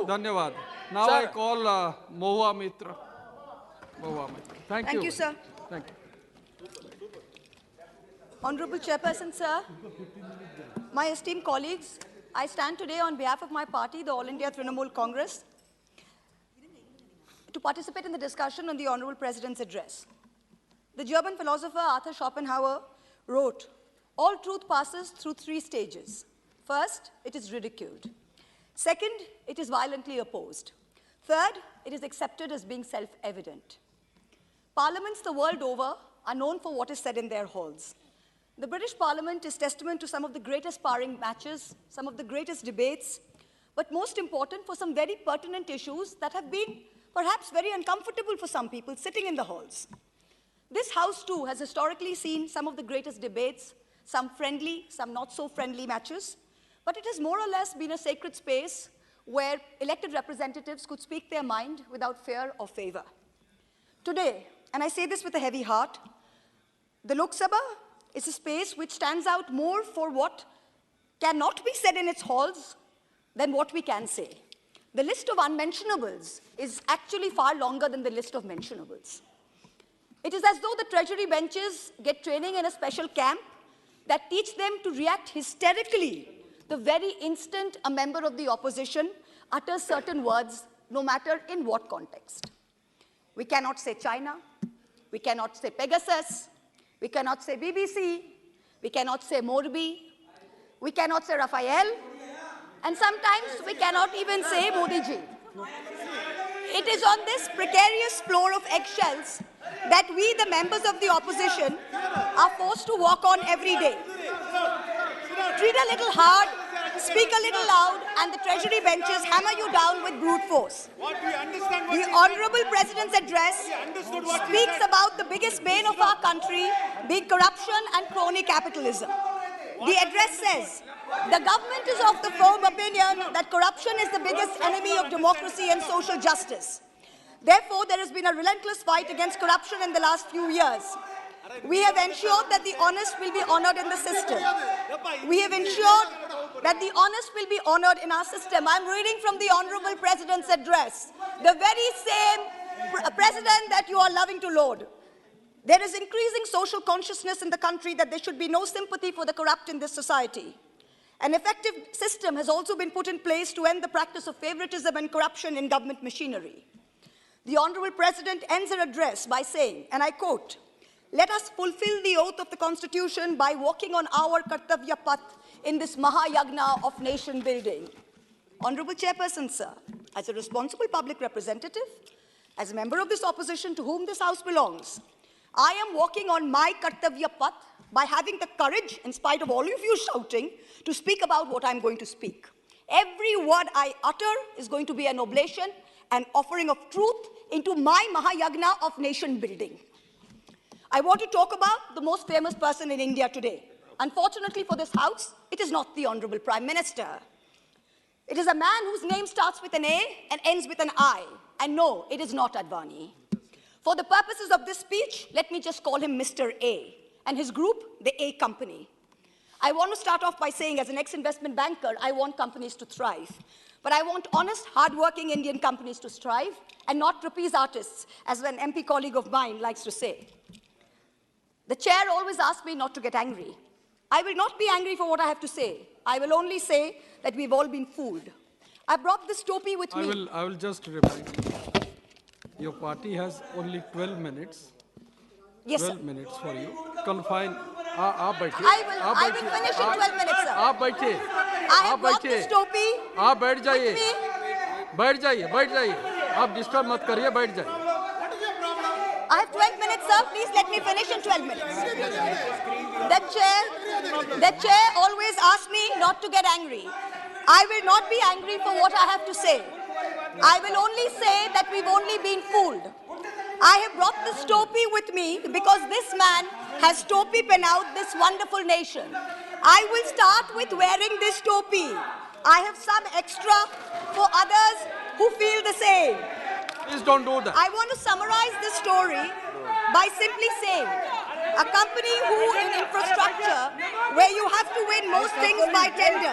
Dhanyavad. Now Sir. I call Mahua Mitra. Mahua Mitra. Thank you. Thank you, sir. Thank you. Honorable Chairperson, sir, my esteemed colleagues, I stand today on behalf of my party, the All India Trinamool Congress, to participate in the discussion on the Honorable President's address. The German philosopher Arthur Schopenhauer wrote, "All truth passes through 3 stages. First, it is ridiculed. Second, it is violently opposed. Third, it is accepted as being self-evident." Parliaments the world over are known for what is said in their halls. The British Parliament is testament to some of the greatest sparring matches, some of the greatest debates, but most important for some very pertinent issues that have been perhaps very uncomfortable for some people sitting in the halls. This House, too, has historically seen some of the greatest debates, some friendly, some not so friendly matches, but it has more or less been a sacred space where elected representatives could speak their mind without fear or favor. Today, and I say this with a heavy heart, the Lok Sabha is a space which stands out more for what cannot be said in its halls than what we can say. The list of unmentionables is actually far longer than the list of mentionables. It is as though the Treasury benches get training in a special camp that teach them to react hysterically the very instant a member of the opposition utters certain words, no matter in what context. We cannot say China, we cannot say Pegasus, we cannot say BBC, we cannot say Morbi, we cannot say Raphael, and sometimes we cannot even say Modi ji. It is on this precarious floor of eggshells that we, the members of the opposition, are forced to walk on every day. Treat a little hard, speak a little loud, and the Treasury benches hammer you down with brute force. The Honorable President's address speaks about the biggest bane of our country, being corruption and crony capitalism. The address says, "The government is of the firm opinion that corruption is the biggest enemy of democracy and social justice. Therefore, there has been a relentless fight against corruption in the last few years. We have ensured that the honest will be honored in the system. We have ensured that the honest will be honored in our system." I'm reading from the Honorable President's address, the very same president that you are loving to laud. "There is increasing social consciousness in the country that there should be no sympathy for the corrupt in this society. An effective system has also been put in place to end the practice of favoritism and corruption in government machinery." The Honorable President ends her address by saying, and I quote, "Let us fulfill the oath of the Constitution by walking on our Kartavya Path in this Mahayagna of nation building." Honorable Chairperson, sir, as a responsible public representative, as a member of this opposition to whom this House belongs, I am walking on my Kartavya Path by having the courage, in spite of all of you shouting, to speak about what I'm going to speak. Every word I utter is going to be an oblation, an offering of truth into my Mahayagna of nation building. I want to talk about the most famous person in India today. Unfortunately for this House, it is not the Honorable Prime Minister. It is a man whose name starts with an A and ends with an I. And no, it is not Adani. For the purposes of this speech, let me just call him Mr. A, and his group, the A Company. I want to start off by saying, as an ex-investment banker, I want companies to thrive. But I want honest, hard-working Indian companies to strive, and not trapeze artists, as an MP colleague of mine likes to say. The chair always asks me not to get angry. I will not be angry for what I have to say. I will only say that we've all been fooled. I brought this topi with me. I will just remind you. Your party has only 12 minutes. Yes, 12 sir. minutes for you. Confine. आप बैठिए. I will finish in 12 minutes, sir. आप बैठिए. I have brought this topi आप बैठ जाइए. with me. बैठ जाइए. आप डिस्टर्ब मत करिए, बैठ जाइए. I have 12 minutes, sir. Please let me finish in 12 minutes. The chair always asks me not to get angry. I will not be angry for what I have to say. I will only say that we've only been fooled. I have brought this topi with me because this man has topi pen out this wonderful nation. I will start with wearing this topi. I have some extra for others who feel the same. Please don't do that. I want to summarize this story by simply saying, a company who in infrastructure, where you have to win most things by tender.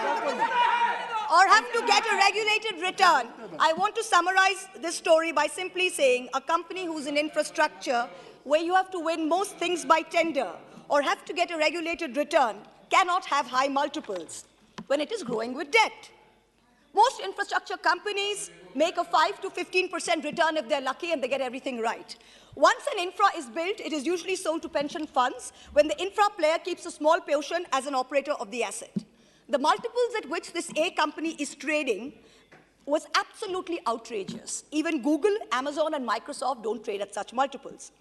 or have to get a regulated return. I want to summarize this story by simply saying a company who's in infrastructure where you have to win most things by tender or have to get a regulated return cannot have high multiples when it is growing with debt. Most infrastructure companies make a 5 to 15% return if they're lucky and they get everything right. Once an infra is built, it is usually sold to pension funds when the infra player keeps a small portion as an operator of the asset. The multiples at which this A company is trading was absolutely outrageous. Even Google, Amazon, and Microsoft don't trade at such multiples.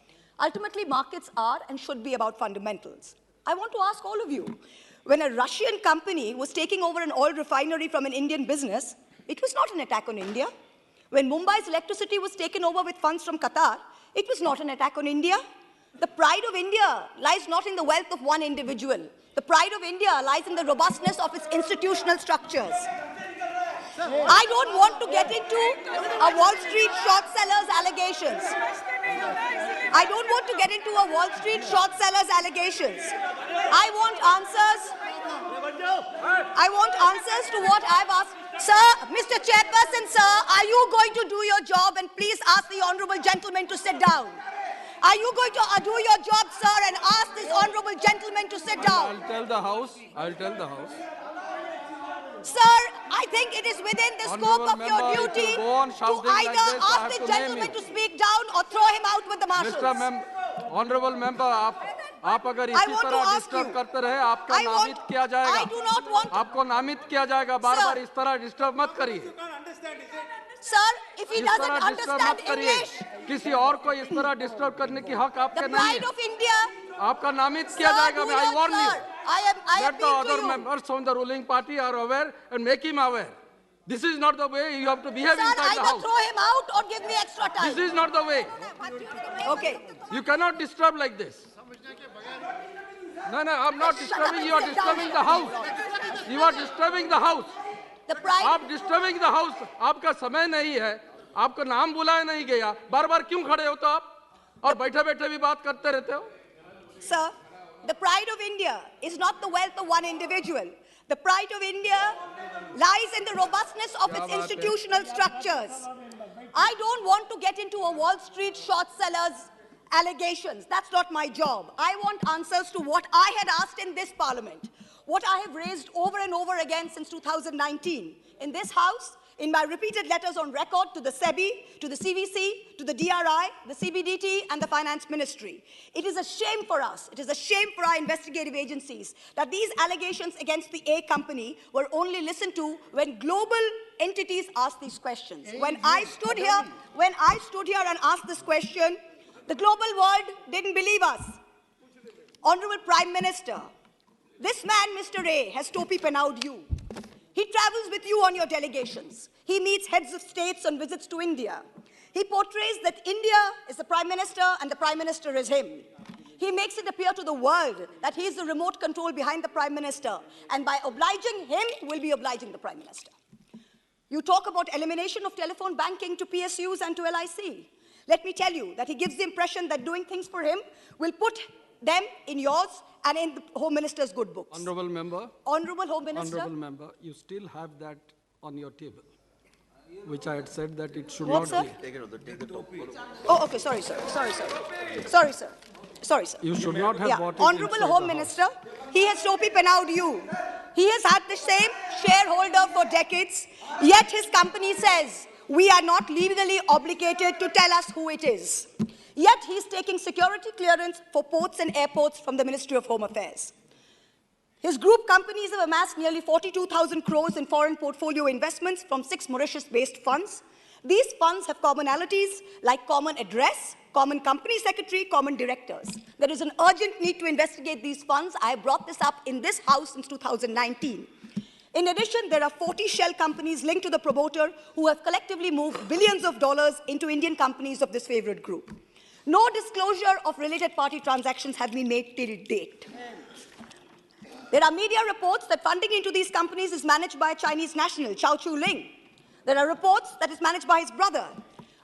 Ultimately, markets are and should be about fundamentals. I want to ask all of you, when a Russian company was taking over an oil refinery from an Indian business, it was not an attack on India. When Mumbai's electricity was taken over with funds from Qatar, it was not an attack on India. The pride of India lies not in the wealth of one individual. The pride of India lies in the robustness of its institutional structures. I don't want to get into a Wall Street short sellers allegations. I don't want to get into a Wall Street short sellers allegations. I want answers to what I've asked. Sir, Mr. Chairperson, sir, are you going to do your job? And please ask the honorable gentleman to sit down. Are you going to do your job, sir, and ask this honorable gentleman to sit down? I'll tell the House. Sir, I think it is within the scope of your duty to either ask the gentleman to speak down or throw him out with the marshals. Honorable member, आप अगर इसी तरह disturb करते रहे, आपका नामित किया जाएगा। आपको नामित किया जाएगा। बार-बार इस तरह डिस्टर्ब मत करिए। Sir, if he doesn't understand English, किसी और को इस तरह डिस्टर्ब करने की हक आपके नहीं है। the pride of India. आपका नामित किया जाएगा। I warn you. I Let the other members from the ruling party are aware and make him aware. This is not the way you have to behave inside the house. Either throw him out or give me extra time. This is not the way. Okay. You cannot disturb like this. No, I'm not disturbing. You are disturbing the house. You are disturbing the house. The pride. आप disturbing the house. आपका समय नहीं है. आपको नाम बुलाया नहीं गया. बार-बार क्यों खड़े हो तो आप? और बैठे-बैठे भी बात करते रहते हो? Sir, the pride of India is not the wealth of one individual. The pride of India lies in the robustness of its institutional structures. I don't want to get into a Wall Street short sellers allegations. That's not my job. I want answers to what I had asked in this parliament, what I have raised over and over again since 2019 in this house, in my repeated letters on record to the SEBI, to the CVC, to the DRI, the CBDT, and the Finance Ministry. It is a shame for us, it is a shame for our investigative agencies that these allegations against the A company were only listened to when global entities asked these questions. When I stood here and asked this question, the global world didn't believe us. Honorable Prime Minister, this man, Mr. A, has topi penaued you. He travels with you on your delegations. He meets heads of states on visits to India. He portrays that India is the Prime Minister and the Prime Minister is him. He makes it appear to the world that he is the remote control behind the Prime Minister, and by obliging him, we'll be obliging the Prime Minister. You talk about elimination of telephone banking to PSUs and to LIC. Let me tell you that he gives the impression that doing things for him will put them in yours and in the Home Minister's good books. Honorable Member. Honorable Home Minister. Honorable Member, you still have that on your table, which I had said that it should What, not sir? be. Take the top. Oh, okay, sorry, sir. Sorry, sir. You should not have bought it Honorable inside Home the Minister, he has topi penaued you. He has had the same shareholder for decades, yet his company says, we are not legally obligated to tell us who it is. Yet he's taking security clearance for ports and airports from the Ministry of Home Affairs. His group companies have amassed nearly 42,000 crores in foreign portfolio investments from 6 Mauritius-based funds. These funds have commonalities like common address, common company secretary, common directors. There is an urgent need to investigate these funds. I have brought this up in this house since 2019. In addition, there are 40 shell companies linked to the promoter who have collectively moved billions of dollars into Indian companies of this favorite group. No disclosure of related party transactions have been made till date. There are media reports that funding into these companies is managed by a Chinese national, Chao Chu-ling. There are reports that it's managed by his brother,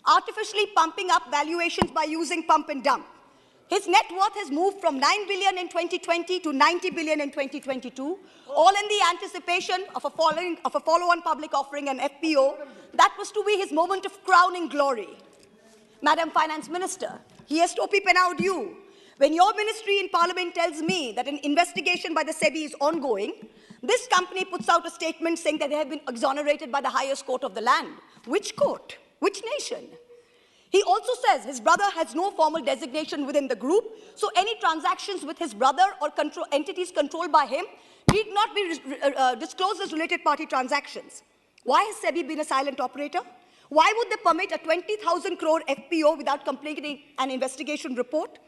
artificially pumping up valuations by using pump and dump. His net worth has moved from 9 billion in 2020 to 90 billion in 2022, all in the anticipation of a follow-on public offering, an FPO. That was to be his moment of crowning glory. Madam Finance Minister, here's Topi Penaudu. When your ministry in Parliament tells me that an investigation by the SEBI is ongoing, this company puts out a statement saying that they have been exonerated by the highest court of the land. Which court? Which nation? He also says his brother has no formal designation within the group, so any transactions with his brother or entities controlled by him need not be disclosed as related party transactions. Why has SEBI been a silent operator? Why would they permit a 20,000 crore FPO without completing an investigation report?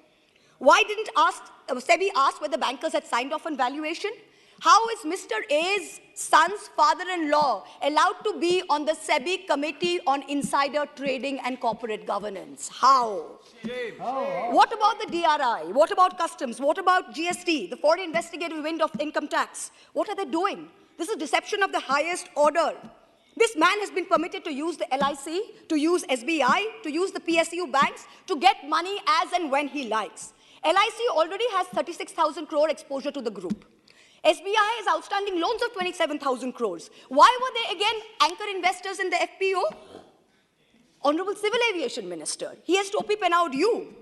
Why didn't SEBI ask whether bankers had signed off on valuation? How is Mr. A's son's father-in-law allowed to be on the SEBI Committee on Insider Trading and Corporate Governance? How? Shame. What about the DRI? What about customs? What about GST, the foreign investigative wing of income tax? What are they doing? This is deception of the highest order. This man has been permitted to use the LIC, to use SBI, to use the PSU banks, to get money as and when he likes. LIC already has 36,000 crore exposure to the group. SBI has outstanding loans of 27,000 crores. Why were they again anchor investors in the FPO? Honorable Civil Aviation Minister, he has Topi Penaudu.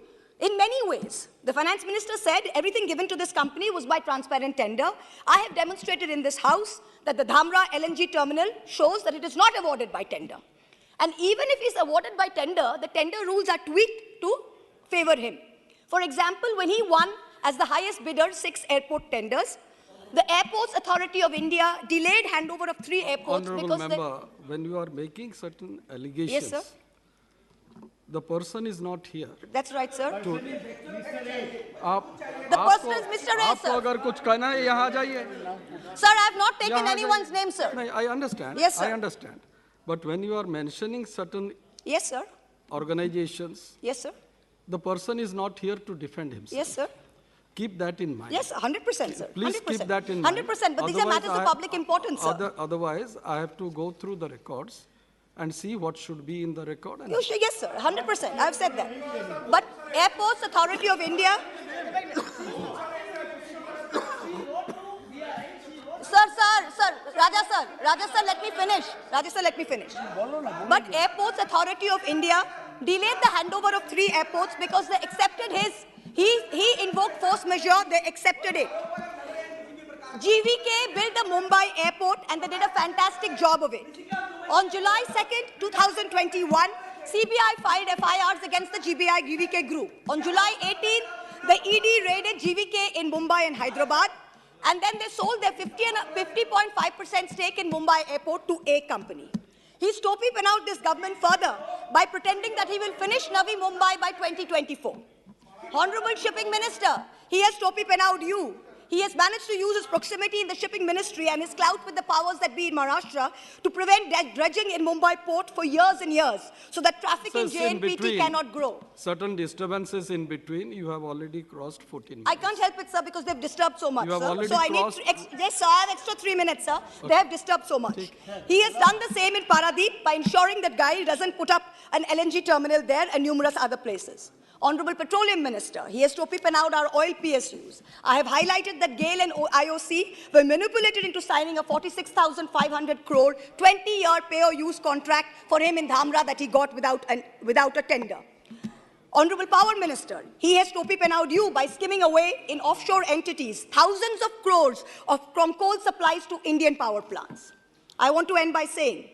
In many ways, the Finance Minister said everything given to this company was by transparent tender. I have demonstrated in this House that the Dhamra LNG terminal shows that it is not awarded by tender. And even if it's awarded by tender, the tender rules are tweaked to favor him. For example, when he won as the highest bidder 6 airport tenders, the Airports Authority of India delayed handover of 3 airports Honorable member, when you are making certain allegations, yes, sir. The person is not here. That's right, sir. The person is Mr. A, sir. अगर कुछ कहना है यहाँ आ जाइए. Sir, I have not taken anyone's name, sir. No, I understand. Yes, sir. I understand. But when you are mentioning certain yes, sir. organizations, yes, sir. The person is not here to defend himself. Yes, sir. Keep that in mind. Yes, 100%, sir. Please 100%. keep that in mind. 100%, but these are matters of public importance, sir. Otherwise, I have to go through the records and see what should be in the record. And yes, sir, 100%. I have said that. But Airports Authority of India... Sir, Raja sir, let me finish. But Airports Authority of India delayed the handover of 3 airports because they accepted he invoked force majeure, they accepted it. GVK built the Mumbai airport and they did a fantastic job of it. On July 2nd, 2021, CBI filed FIRs against the GVK group. On July 18th, the ED raided GVK in Mumbai and Hyderabad, and then they sold their 50.5% stake in Mumbai airport to a company. He's topping out this government further by pretending that he will finish Navi Mumbai by 2024. Honorable Shipping Minister, he has Topi Penaudu. He has managed to use his proximity in the shipping ministry and his clout with the powers that be in Maharashtra to prevent dredging in Mumbai port for years and years, so that traffic in JNPT cannot grow. Certain disturbances in between, you have already crossed 14 minutes. I can't help it, sir, because they've disturbed so much, you have sir. Already so I need to, yes, sir, I have extra 3 minutes, sir. Okay. They have disturbed so much. He has done the same in Paradeep by ensuring that GAIL doesn't put up an LNG terminal there and numerous other places. Honorable Petroleum Minister, he has Topi Penaudu our oil PSUs. I have highlighted that GAIL and IOC were manipulated into signing a 46,500 crore 20-year pay-or-use contract for him in Dhamra that he got without a tender. Honorable Power Minister, he has Topi Penaudu by skimming away in offshore entities thousands of crores from coal supplies to Indian power plants. I want to end by saying,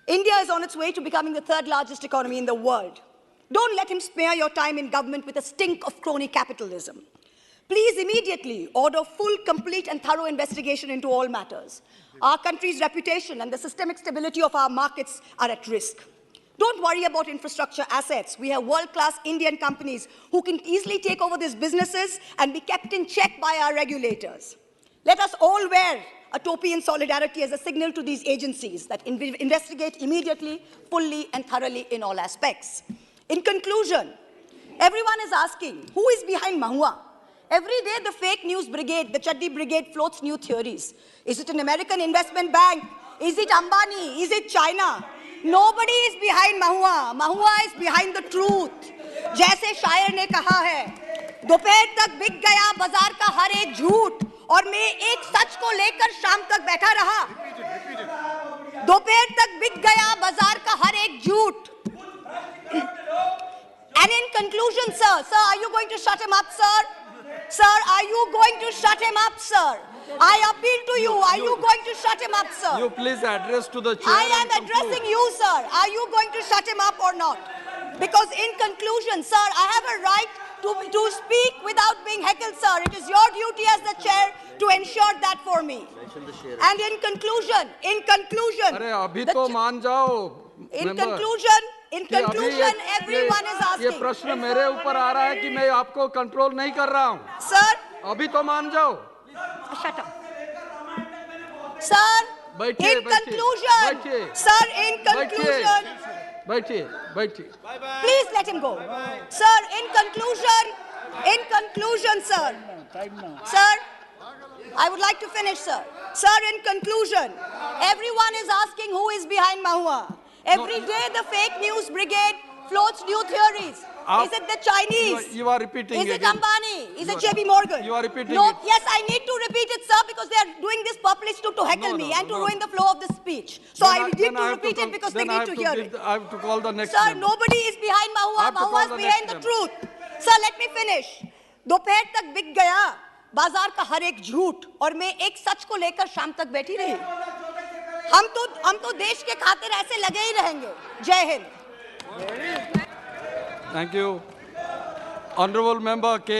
India is on its way to becoming the 3rd largest economy in the world. Don't let him spare your time in government with a stink of crony capitalism. Please immediately order full, complete and thorough investigation into all matters. Our country's reputation and the systemic stability of our markets are at risk. Don't worry about infrastructure assets. We have world-class Indian companies who can easily take over these businesses and be kept in check by our regulators. Let us all wear a topi in solidarity as a signal to these agencies that investigate immediately, fully and thoroughly in all aspects. In conclusion, everyone is asking, who is behind Mahua? Every day, the fake news brigade, the Chaddi brigade, floats new theories. Is it an American investment bank? Is it Ambani? Is it China? Nobody is behind Mahua. Mahua is behind the truth. जैसे शायर ने कहा है, दोपहर तक बिक गया बाजार का हर एक झूठ और मैं एक सच को लेकर शाम तक बैठा रहा। दोपहर तक बिक गया बाजार का हर एक झूठ। And in conclusion, sir, are you going to shut him up, sir? Sir, are you going to shut him up, sir? I appeal to you. Are you going to shut him up, sir? You please address to the chair. I am addressing you, sir. Are you going to shut him up or not? Because in conclusion, sir, I have a right to speak without being heckled, sir. It is your duty as the chair to ensure that for me. And in conclusion, अरे अभी तो मान जाओ. In conclusion, everyone is asking. ये प्रश्न मेरे ऊपर आ रहा है कि मैं आपको कंट्रोल नहीं कर रहा हूँ. Sir, अभी तो मान जाओ. Shut up. Sir, in conclusion, sir, in conclusion. बैठिए. Please let him go. Sir, in conclusion, sir. Sir, I would like to finish, sir. Sir, in conclusion, everyone is asking who is behind Mahua. Every day the fake news brigade floats new theories. Is it the Chinese? You are repeating Is it again. Ambani? Is it JB Morgan? You are repeating No, it. yes, I need to repeat it, sir, because they are doing this purposely to heckle me and to ruin the flow of the speech. So I need to repeat it because they need to hear it. I have to call the next Sir, member. nobody is behind Mahua. Mahua is behind the truth. Sir, let me finish. दोपहर तक बिक गया बाजार का हर एक झूठ और मैं एक सच को लेकर शाम तक बैठी रही. हम तो देश के खातिर ऐसे लगे ही रहेंगे. जय Hind. Thank you. Honorable Member K.